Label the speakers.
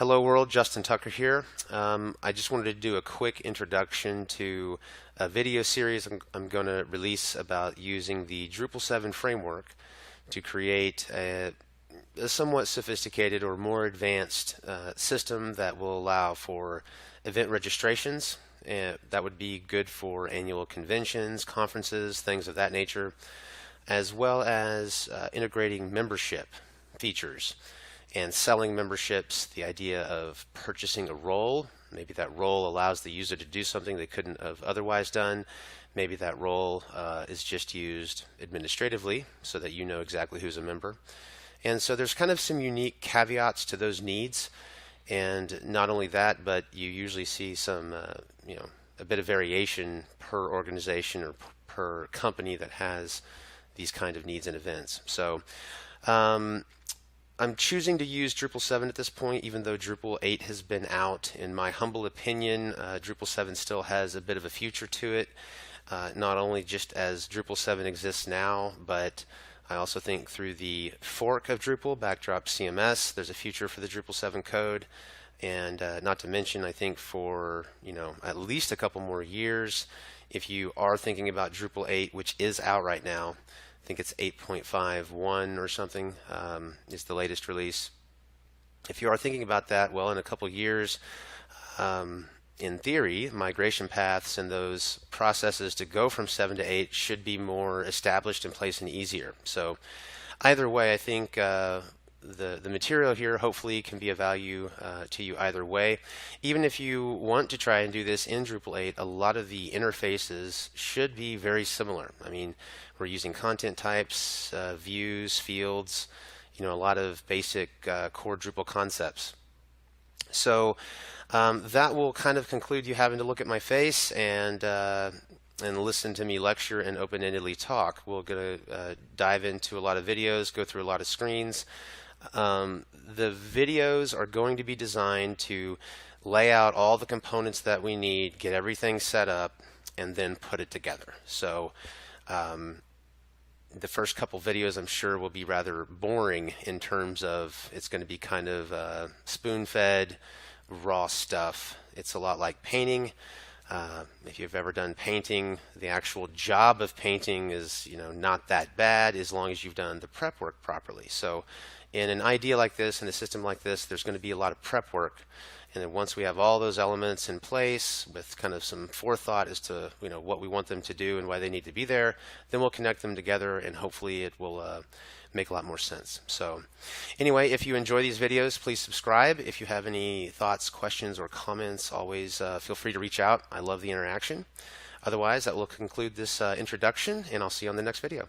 Speaker 1: Hello world, Justin Tucker here. I just wanted to do a quick introduction to a video series I'm going to release about using the Drupal 7 framework to create a somewhat sophisticated or more advanced system that will allow for event registrations. And that would be good for annual conventions, conferences, things of that nature, as well as integrating membership features and selling memberships, the idea of purchasing a role. Maybe that role allows the user to do something they couldn't have otherwise done. Maybe that role is just used administratively so that you know exactly who's a member. And so there's kind of some unique caveats to those needs. And not only that, but you usually see some, a bit of variation per organization or per company that has these kind of needs and events. So I'm choosing to use Drupal 7 at this point, even though Drupal 8 has been out. In my humble opinion, Drupal 7 still has a bit of a future to it, not only just as Drupal 7 exists now, but I also think through the fork of Drupal, Backdrop CMS, there's a future for the Drupal 7 code. And not to mention, I think for at least a couple more years, if you are thinking about Drupal 8, which is out right now, I think it's 8.51 or something is the latest release. If you are thinking about that, well, in a couple years, in theory, migration paths and those processes to go from 7 to 8 should be more established in place and easier. So either way, I think the material here hopefully can be of value to you either way. Even if you want to try and do this in Drupal 8, a lot of the interfaces should be very similar. I mean, we're using content types, views, fields, a lot of basic core Drupal concepts. So that will kind of conclude you having to look at my face and listen to me lecture and open-endedly talk. We're going to dive into a lot of videos, go through a lot of screens. The videos are going to be designed to lay out all the components that we need, get everything set up, and then put it together. So the first couple videos I'm sure will be rather boring in terms of it's going to be kind of spoon-fed, raw stuff. It's a lot like painting. If you've ever done painting, the actual job of painting is not that bad as long as you've done the prep work properly. So in an idea like this, in a system like this, there's going to be a lot of prep work. And then once we have all those elements in place with kind of some forethought as to what we want them to do and why they need to be there, then we'll connect them together and hopefully it will make a lot more sense. So anyway, if you enjoy these videos, please subscribe. If you have any thoughts, questions, or comments, always feel free to reach out. I love the interaction. Otherwise, that will conclude this introduction, and I'll see you on the next video.